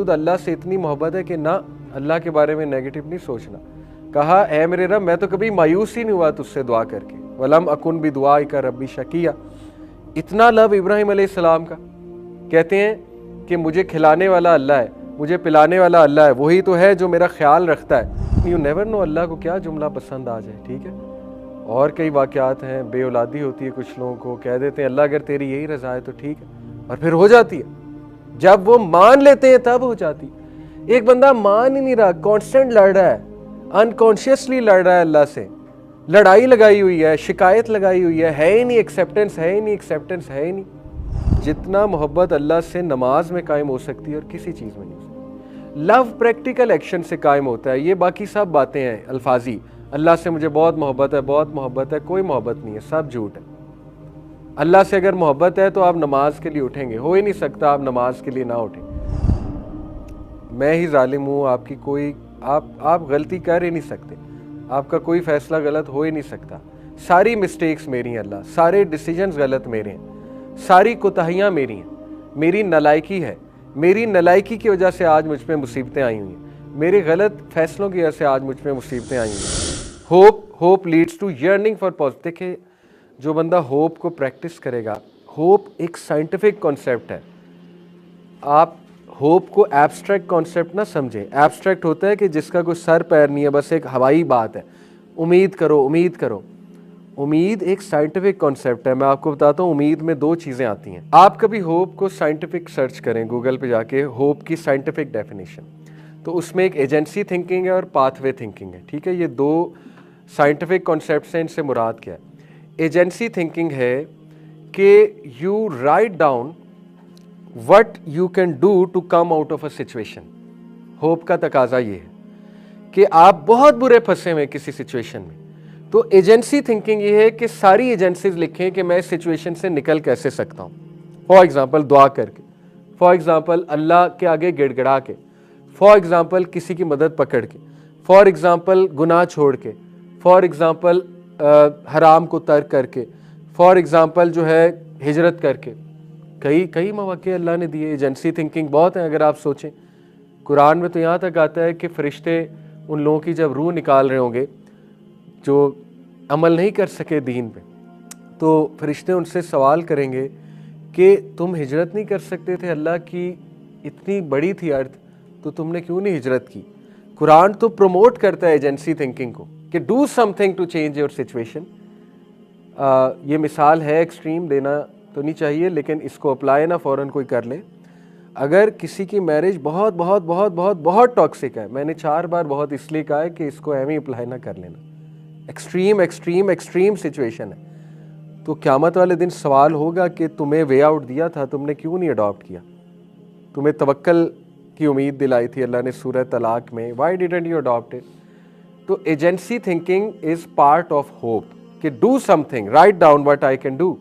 अल्लाह से इतनी मोहब्बत है कि ना अल्लाह के बारे में नेगेटिव नहीं सोचना। कहा ऐ मेरे रब मैं तो कभी मायूस ही नहीं हुआ तुझसे दुआ करके, वलम अकुन भी दुआ का रब्बी शकिया। इतना लव इब्राहिम अलैहिस्सलाम का। कहते हैं कि मुझे खिलाने वाला अल्लाह है, मुझे पिलाने वाला अल्लाह है, वही तो है जो मेरा ख्याल रखता है। यू नेवर नो अल्लाह को क्या जुमला पसंद आ जाए। ठीक है, और कई वाक़यात हैं, बेऔलादी होती है कुछ लोगों को, कह देते हैं अल्लाह अगर तेरी यही रज़ा है तो ठीक है, और फिर हो जाती है। जब वो मान लेते हैं तब हो जाती। एक बंदा मान ही नहीं रहा, कांस्टेंट लड़ रहा है, अनकॉन्शियसली लड़ रहा है अल्लाह से, लड़ाई लगाई हुई है, शिकायत लगाई हुई है ही नहीं, एक्सेप्टेंस है ही नहीं, एक्सेप्टेंस है ही नहीं। जितना मोहब्बत अल्लाह से नमाज में कायम हो सकती है और किसी चीज़ में नहीं हो सकती। लव प्रैक्टिकल एक्शन से कायम होता है। ये बाकी सब बातें हैं अल्फाजी, अल्लाह से मुझे बहुत मोहब्बत है, बहुत मोहब्बत है, कोई मोहब्बत नहीं है, सब झूठ है। अल्लाह से अगर मोहब्बत है तो आप नमाज के लिए उठेंगे, हो ही नहीं सकता आप नमाज के लिए ना उठें। मैं ही जालिम हूँ, आपकी कोई आप गलती कर ही नहीं सकते, आपका कोई फैसला गलत हो ही नहीं सकता। सारी मिस्टेक्स मेरी हैं अल्लाह, सारे डिसीजंस गलत मेरे हैं, सारी कोताहियाँ मेरी हैं, मेरी नालायकी है, मेरी नालायकी की वजह से आज मुझ पे मुसीबतें आई हुई हैं, मेरे गलत फैसलों की वजह से आज मुझ पे मुसीबतें आई हुई हैं। Hope leads to yearning for positive. देखिए, जो बंदा होप को प्रैक्टिस करेगा, होप एक साइंटिफिक कॉन्सेप्ट है। आप होप को एब्स्ट्रैक्ट कॉन्सेप्ट ना समझें। एब्स्ट्रैक्ट होता है कि जिसका कोई सर पैर नहीं है, बस एक हवाई बात है, उम्मीद करो उम्मीद करो। उम्मीद एक साइंटिफिक कॉन्सेप्ट है। मैं आपको बताता हूँ, उम्मीद में दो चीज़ें आती हैं। आप कभी होप को साइंटिफिक सर्च करें गूगल पे जाके, होप की साइंटिफिक डेफिनेशन, तो उसमें एक एजेंसी थिंकिंग है और पाथवे थिंकिंग है। ठीक है, ये दो साइंटिफिक कॉन्सेप्ट हैं। इनसे मुराद क्या है? एजेंसी थिंकिंग है कि you write down what you can do to come out of a situation. Hope का तकाजा ये है कि आप बहुत बुरे फंसे हुए किसी सिचुएशन में, तो एजेंसी थिंकिंग ये है कि सारी एजेंसीज लिखें कि मैं इस सिचुएशन से निकल कैसे सकता हूँ। फॉर एग्जाम्पल दुआ करके, फॉर एग्जाम्पल अल्लाह के आगे गिड़गिड़ा के, फॉर एग्जाम्पल किसी की मदद पकड़ के, फॉर एग्जाम्पल गुनाह छोड़ के, फॉर एग्जाम्पल हराम को तर्क करके, फॉर एग्जाम्पल जो है हिजरत करके। कई मौके अल्लाह ने दिए। एजेंसी थिंकिंग बहुत है अगर आप सोचें। कुरान में तो यहाँ तक आता है कि फरिश्ते उन लोगों की जब रूह निकाल रहे होंगे जो अमल नहीं कर सके दीन पे, तो फरिश्ते उनसे सवाल करेंगे कि तुम हिजरत नहीं कर सकते थे, अल्लाह की इतनी बड़ी थी अर्थ, तो तुमने क्यों नहीं हिजरत की? कुरान तो प्रमोट करता है एजेंसी थिंकिंग को कि do something to change your situation. ये मिसाल है, एक्सट्रीम देना तो नहीं चाहिए, लेकिन इसको अप्लाई ना फ़ौरन कोई कर ले। अगर किसी की मैरिज बहुत बहुत बहुत बहुत बहुत टॉक्सिक है, मैंने 4 बार बहुत इसलिए कहा है कि इसको एम ही अप्लाई ना कर लेना, एक्सट्रीम एक्सट्रीम एक्सट्रीम सिचुएशन है, तो क़यामत वाले दिन सवाल होगा कि तुम्हें वे आउट दिया था, तुमने क्यों नहीं अडॉप्ट किया? तुम्हें तवक्कल की उम्मीद दिलाई थी अल्लाह ने सूरह तलाक में, why didn't you adopt it? तो agency thinking is part of hope कि do something, write down what I can do.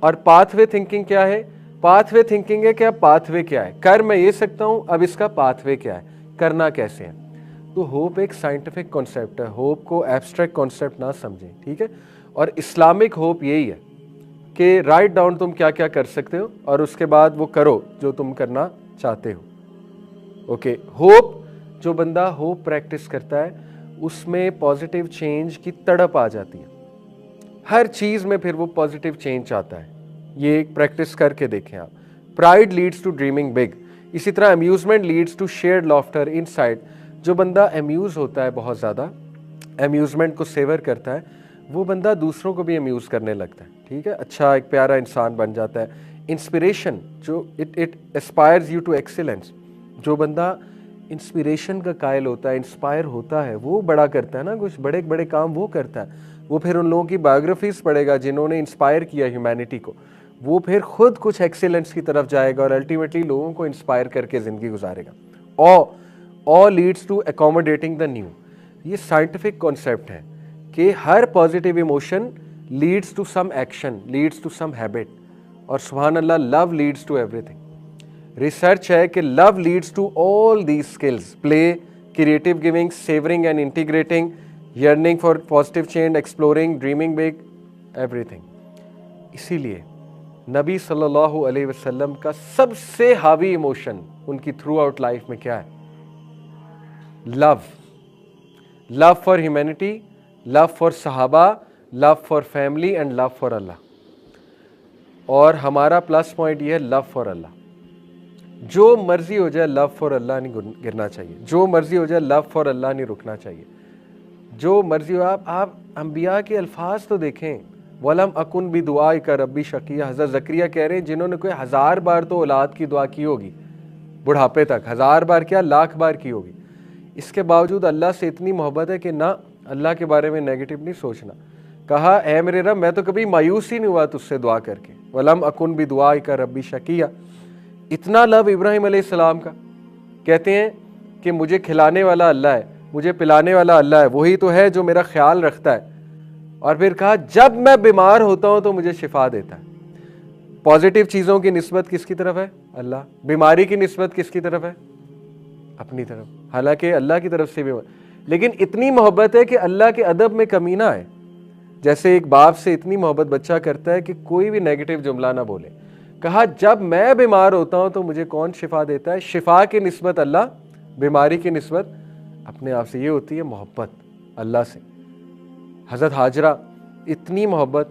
और पाथवे थिंकिंग क्या है? पाथवे थिंकिंग है कि अब पाथवे क्या है, कर मैं ये सकता हूँ, अब इसका पाथवे क्या है, करना कैसे है। तो होप एक साइंटिफिक कॉन्सेप्ट है, होप को एब्स्ट्रैक्ट कॉन्सेप्ट ना समझें। ठीक है, और इस्लामिक होप यही है कि राइट डाउन तुम क्या क्या कर सकते हो और उसके बाद वो करो जो तुम करना चाहते हो। ओके, होप, जो बंदा होप प्रैक्टिस करता है उसमें पॉजिटिव चेंज की तड़प आ जाती है, हर चीज़ में फिर वो पॉजिटिव चेंज आता है। ये एक प्रैक्टिस करके देखें आप। Pride leads to dreaming big. इसी तरह amusement leads to shared laughter inside. जो बंदा अम्यूज़ होता है, बहुत ज़्यादा अम्यूजमेंट को सेवर करता है, वो बंदा दूसरों को भी अम्यूज़ करने लगता है। ठीक है, अच्छा एक प्यारा इंसान बन जाता है। इंस्पिरेशन, जो it aspires you to excellence. जो बंदा इंस्पिरेशन का कायल होता है, इंस्पायर होता है, वो बड़ा करता है ना, कुछ बड़े बड़े काम वो करता है। वो फिर उन लोगों की बायोग्राफीज पढ़ेगा जिन्होंने इंस्पायर किया ह्यूमैनिटी को, वो फिर खुद कुछ एक्सीलेंस की तरफ जाएगा और अल्टीमेटली लोगों को इंस्पायर करके ज़िंदगी गुजारेगा। All leads to accommodating the new. ये साइंटिफिक कॉन्सेप्ट है कि हर positive emotion leads to some action, leads to some habit, और सुभान अल्लाह, love leads to everything. Research है कि love leads to all these skills, play, creative giving, savoring and integrating, yearning for positive change, exploring, dreaming big, everything। इसीलिए नबी सल्लल्लाहु अलैहि वसल्लम का सबसे हावी इमोशन उनकी थ्रू आउट लाइफ में क्या है? Love, love for humanity, love for सहाबा, love for family and love for Allah. और हमारा प्लस पॉइंट ये है लव फॉर अल्लाह। जो मर्जी हो जाए लव फॉर अल्लाह नहीं गिरना चाहिए, जो मर्जी हो जाए लव फॉर अल्लाह नहीं रुकना चाहिए, जो मर्जी हो। आप अंबिया के अल्फाज तो देखें, वलम अकुन भी दुआ का रब्बी शकिया। हज़रत ज़करिया कह रहे हैं जिन्होंने कोई 1000 बार तो औलाद की दुआ की होगी, बुढ़ापे तक 1000 बार क्या, लाख बार की होगी, इसके बावजूद अल्लाह से इतनी मोहब्बत है कि ना अल्लाह के बारे में नेगेटिव नहीं सोचना। कहा ऐ मेरे रब मैं तो कभी मायूस ही नहीं हुआ तुझसे दुआ करके, वलम अकुन भी दुआ का रब्बी शकिया। इतना लव इब्राहिम अलैहिस्सलाम का। कहते हैं कि मुझे खिलाने वाला अल्लाह है, मुझे पिलाने वाला अल्लाह है, वही तो है जो मेरा ख्याल रखता है। और फिर कहा जब मैं बीमार होता हूं तो मुझे शिफा देता है। पॉजिटिव चीज़ों की निस्बत किसकी तरफ है? अल्लाह। बीमारी की निस्बत किसकी तरफ है? अपनी तरफ, हालांकि अल्लाह की तरफ से भी। लेकिन इतनी मोहब्बत है कि अल्लाह के अदब में कमी ना है। जैसे एक बाप से इतनी मोहब्बत बच्चा करता है कि कोई भी नेगेटिव जुमला ना बोले। कहा जब मैं बीमार होता हूं तो मुझे कौन शिफा देता है? शिफा की निस्बत अल्लाह, बीमारी की निस्बत अपने आप से। ये होती है मोहब्बत अल्लाह से। हज़रत हाजरा इतनी मोहब्बत,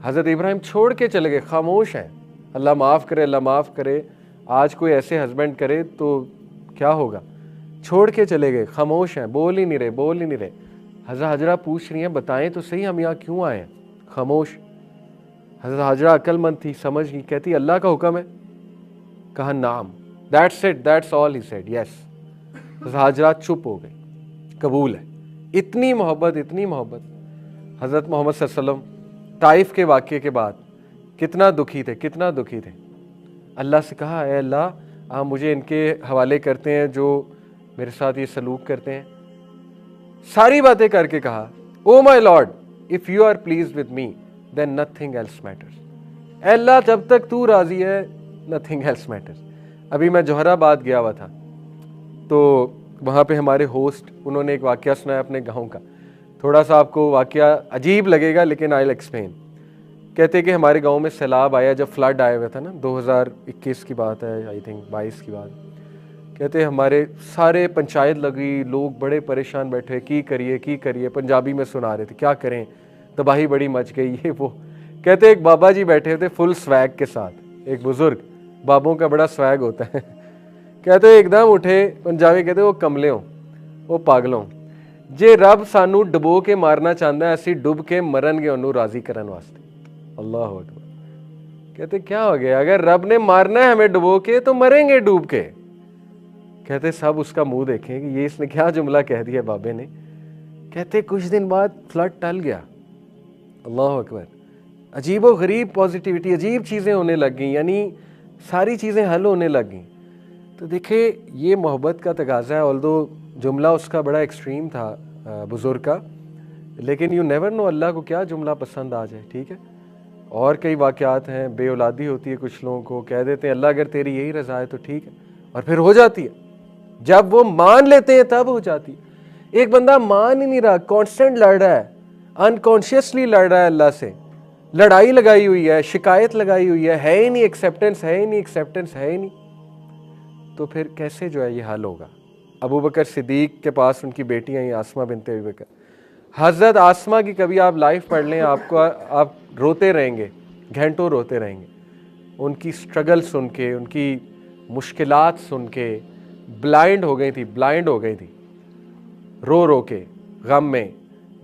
हज़रत इब्राहिम छोड़ के चले गए, खामोश हैं। अल्लाह माफ़ करे, अल्लाह माफ़ करे, आज कोई ऐसे हस्बैंड करे तो क्या होगा। छोड़ के चले गए, खामोश हैं, बोल ही नहीं रहे, बोल ही नहीं रहे। हज़रत हाजरा पूछ रही हैं बताएं तो सही हम यहाँ क्यों आए हैं? खामोश। हज़रत हाजरा अक्लमंद थी, समझ गई, कहती अल्लाह का हुक्म है। कहा नाम, that's it, that's all he said, yes. हज़रत हाजरा चुप हो गई, कबूल है। इतनी मोहब्बत, इतनी मोहब्बत। हज़रत मोहम्मद सल्लल्लाहु अलैहि वसल्लम ताइफ के वाक़े के बाद कितना दुखी थे, कितना दुखी थे। अल्लाह से कहा ऐ अल्लाह आप मुझे इनके हवाले करते हैं जो मेरे साथ ये सलूक करते हैं। सारी बातें करके कहा oh my lord if you are please with me then nothing else matters. Allah जब तक तू राज़ी है नथिंग एल्स मैटर्स। अभी मैं जौहराबाद गया हुआ था तो वहाँ पे हमारे होस्ट, उन्होंने एक वाक़या सुनाया अपने गाँव का। थोड़ा सा आपको वाक़या अजीब लगेगा लेकिन आई विल एक्सप्लेन। कहते कि हमारे गांव में सैलाब आया, जब फ्लड आया हुआ था ना, 2021 की बात है, आई थिंक 22 की बात। कहते हमारे सारे पंचायत लगी, लोग बड़े परेशान बैठे, की करिए, पंजाबी में सुना रहे थे क्या करें, तबाही बड़ी मच गई, ये वो। कहते एक बाबा जी बैठे थे फुल स्वैग के साथ, एक बुजुर्ग, बाबों का बड़ा स्वैग होता है। कहते एकदम उठे, पंजाबी कहते वो कमले हो, वो पागलों, जे रब सानू डुबो के मारना चाहता है असी डुब के मरनगे उन्होंने राजी करने वास्ते। अल्लाह अकबर। कहते क्या हो गया, अगर रब ने मारना है हमें डुबो के तो मरेंगे डूब के। कहते सब उसका मुंह देखें कि ये इसने क्या जुमला कह दिया बाबे ने। कहते कुछ दिन बाद फ्लड टल गया। अल्लाह अकबर। अजीबो गरीब पॉजिटिविटी, अजीब चीज़ें होने लग गई, यानी सारी चीज़ें हल होने लग गई। तो देखे ये मोहब्बत का तकाजा है। ऑल्दो जुमला उसका बड़ा एक्सट्रीम था बुज़ुर्ग का, लेकिन यू नेवर नो अल्लाह को क्या जुमला पसंद आ जाए, ठीक है। और कई वाक़यात हैं, बेऔलादी होती है कुछ लोगों को, कह देते हैं अल्लाह अगर तेरी यही रज़ा है तो ठीक है, और फिर हो जाती है। जब वो मान लेते हैं तब हो जाती है। एक बंदा मान ही नहीं रहा, कॉन्स्टेंट लड़ रहा है, अनकॉन्शियसली लड़ रहा है अल्लाह से, लड़ाई लगाई हुई है, शिकायत लगाई हुई है ही नहीं, एक्सेप्टेंस है ही नहीं, एक्सेप्टेंस है ही नहीं, तो फिर कैसे जो है ये हल होगा। अबू बकर सिद्दीक के पास उनकी बेटी आई आसमा बिनते अबू बकर। हज़रत आसमा की कभी आप लाइफ पढ़ लें, आपको आप रोते रहेंगे, घंटों रोते रहेंगे। उनकी स्ट्रगल सुन के, उनकी मुश्किलात सुन के ब्लाइंड हो गई थी, ब्लाइंड हो गई थी, रो रो के गम में।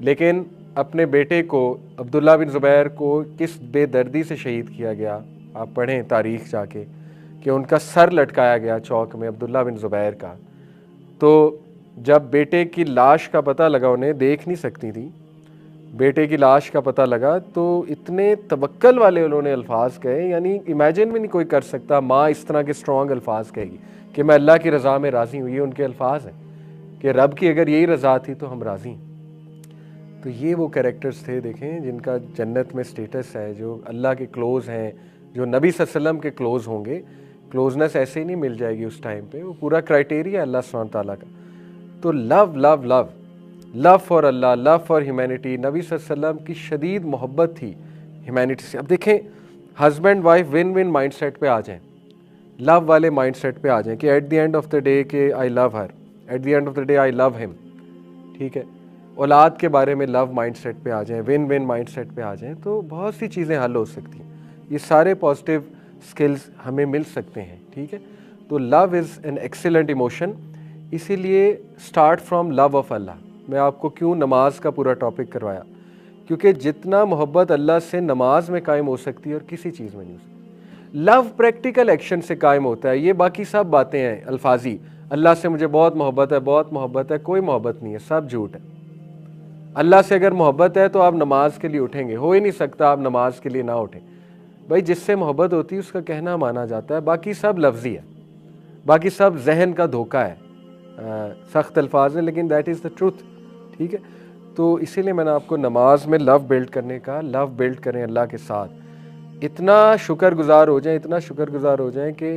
लेकिन अपने बेटे को, अब्दुल्ला बिन ज़ुबैर को किस बेदर्दी से शहीद किया गया, आप पढ़ें तारीख़ जाके, कि उनका सर लटकाया गया चौक में, अब्दुल्ला बिन ज़ुबैर का। तो जब बेटे की लाश का पता लगा, उन्हें देख नहीं सकती थी, बेटे की लाश का पता लगा तो इतने तवक्कल वाले उन्होंने अल्फाज कहे, यानी इमेजिन भी नहीं कोई कर सकता माँ इस तरह के स्ट्रॉन्ग अल्फाज कहेगी कि मैं अल्लाह की रज़ा में राज़ी हूँ। ये उनके अल्फाज हैं कि रब की अगर यही रज़ा थी तो हम राज़ी हैं। तो ये वो कैरेक्टर्स थे, देखें, जिनका जन्नत में स्टेटस है, जो अल्लाह के क्लोज़ हैं, जो नबी सल्लल्लाहु अलैहि वसल्लम के क्लोज़ होंगे। क्लोजनेस ऐसे ही नहीं मिल जाएगी उस टाइम पे, वो पूरा क्राइटेरिया है अल्लाह सुब्हानहू तआला का। तो love love love love for Allah, love for humanity. नबी सल्लल्लाहु अलैहि वसल्लम की शदीद मोहब्बत थी ह्यूमैनिटी से। अब देखें, husband wife win win mindset पे आ जाएं, लव वाले माइंडसेट पे आ जाएं कि at the end of the day के I love her, at the end of the day I love him, ठीक है। औलाद के बारे में लव माइंडसेट पे आ जाएं, विन विन माइंडसेट पे आ जाएं, तो बहुत सी चीज़ें हल हो सकती हैं। ये सारे पॉजिटिव स्किल्स हमें मिल सकते हैं, ठीक है। तो love is an excellent emotion, इसीलिए स्टार्ट फ्रॉम लव ऑफ अल्लाह। मैं आपको क्यों नमाज का पूरा टॉपिक करवाया, क्योंकि जितना मोहब्बत अल्लाह से नमाज में कायम हो सकती है और किसी चीज़ में नहीं हो सकती। लव प्रैक्टिकल एक्शन से कायम होता है, ये बाकी सब बातें हैं अल्फाजी, अल्लाह से मुझे बहुत मोहब्बत है, बहुत मोहब्बत है, कोई मोहब्बत नहीं है, सब झूठ है। अल्लाह से अगर मोहब्बत है तो आप नमाज के लिए उठेंगे, हो ही नहीं सकता आप नमाज के लिए ना उठें। भाई जिससे मोहब्बत होती है उसका कहना माना जाता है, बाकी सब लफ्ज़ी है, बाकी सब जहन का धोखा है, सख्त अल्फाज है, लेकिन दैट इज़ द ट्रूथ, ठीक है। तो इसीलिए मैंने आपको नमाज में लव बिल्ड करने का, लव बिल्ड करें अल्लाह के साथ, इतना शुक्रगुजार हो जाएं, इतना शुक्रगुजार हो जाएं कि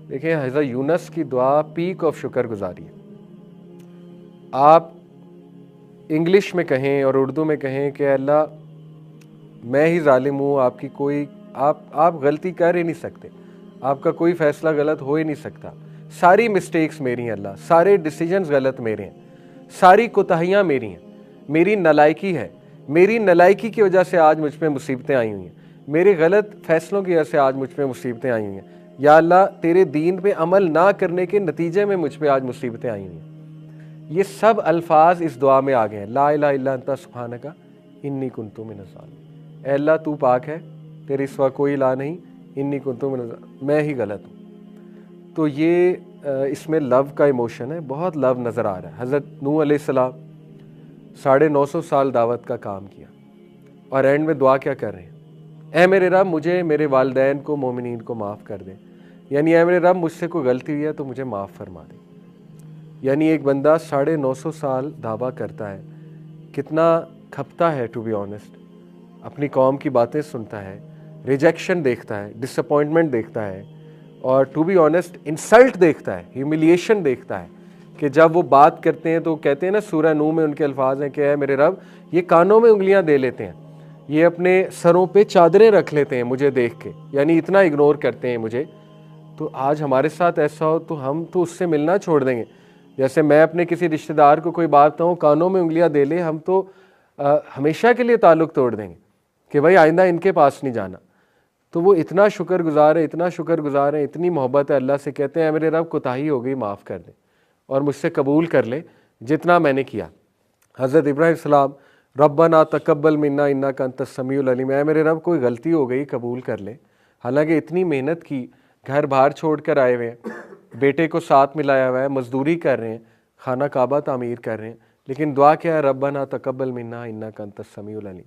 देखें हज़रत यूनुस की दुआ पीक ऑफ शुक्रगुजारी है। आप इंग्लिश में कहें और उर्दू में कहें कि अल्लाह मैं ही जालिम हूँ, आपकी कोई आप गलती कर ही नहीं सकते, आपका कोई फ़ैसला गलत हो ही नहीं सकता, सारी मिस्टेक्स मेरी हैं अल्लाह, सारे डिसीजंस गलत मेरे हैं, सारी कोताहियाँ मेरी हैं, मेरी नालायकी है, मेरी नालायकी की वजह से आज मुझ पे मुसीबतें आई हुई हैं, मेरे गलत फ़ैसलों की वजह से आज मुझ पे मुसीबतें आई हुई हैं, या अल्लाह तेरे दीन पे अमल ना करने के नतीजे में मुझ पे आज मुसीबतें आई हुई हैं। ये सब अल्फाज इस दुआ में आ गए हैं, ला इलाहा इल्ला अंता सुब्हानका इन्नी कुन्तु मिनज़ ज़ालिमीन। ऐ अल्लाह तू पाक है, तेरे सिवा कोई इलाह नहीं, इन्नी कुन्तु मिनज़ ज़ालिमीन, मैं ही गलत हूँ। तो ये इसमें लव का इमोशन है, बहुत लव नज़र आ रहा है। हज़रत नूह अलैहिस्सलाम 950 साल दावत का काम किया और एंड में दुआ क्या कर रहे हैं, ऐ मेरे रब मुझे, मेरे वालिदैन को, मोमिनीन को माफ़ कर दे, यानी ऐ मेरे रब मुझसे कोई गलती हुई है तो मुझे माफ़ फरमा दे। यानी एक बंदा 950 साल दावा करता है, कितना खपता है टू बी ऑनेस्ट, अपनी कौम की बातें सुनता है, रिजेक्शन देखता है, डिसअपॉइंटमेंट देखता है, और टू बी ऑनेस्ट इंसल्ट देखता है, ह्यूमिलिएशन देखता है, कि जब वो बात करते हैं तो कहते हैं ना, सूरह नूह में उनके अल्फाज हैं कि ऐ मेरे रब ये कानों में उंगलियां दे लेते हैं, ये अपने सरों पे चादरें रख लेते हैं मुझे देख के, यानी इतना इग्नोर करते हैं मुझे। तो आज हमारे साथ ऐसा हो तो हम तो उससे मिलना छोड़ देंगे। जैसे मैं अपने किसी रिश्तेदार को कोई बात कहूँ, कानों में उंगलियां दे ले, हम तो हमेशा के लिए ताल्लुक़ तोड़ देंगे कि भाई आइंदा इनके पास नहीं जाना। तो वो इतना शुक्रगुजार है, इतना शुक्रगुजार है, इतनी मोहब्बत है अल्लाह से, कहते हैं मेरे रब कोताही हो गई, माफ़ कर दे और मुझसे कबूल कर ले जितना मैंने किया। हज़रत इब्राहीम सलाम, रब्बना तकब्बल मिन्ना इन्नका अंतस समीउल अलीम, ऐ मेरे रब कोई गलती हो गई कबूल कर ले। हालांकि इतनी मेहनत की, घर बाहर छोड़ कर आए हुए हैं, बेटे को साथ मिलाया हुआ है, मजदूरी कर रहे हैं, खाना काबा तामीर कर रहे हैं, लेकिन दुआ क्या है, रब्बना तकब्बल मिन्ना इन्नका अंतस समीउल अलीम,